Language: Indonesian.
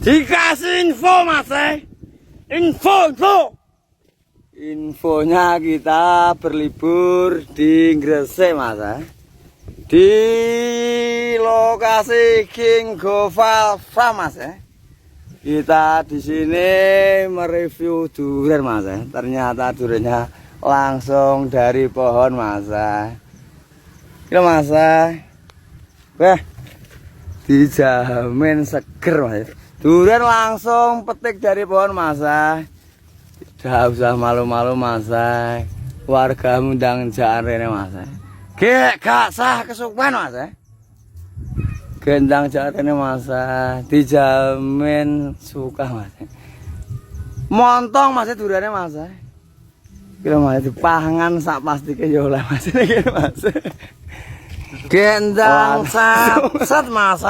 Dikasih info mas info. Infonya kita berlibur di Gresik mas di lokasi King Gopal Farm mas Kita di sini mereview durian mas Ternyata duriannya langsung dari pohon mas Ini mas wah dijamin seger mas durian langsung petik dari pohon mas Tidak usah malu-malu mas warga undang jare mas gak sah kesukaan mas gendang jatene mas dijamin suka mas montong mas duriannya mas kira mas dipangan sak plastike ya oleh mas ini mas gendang sat mas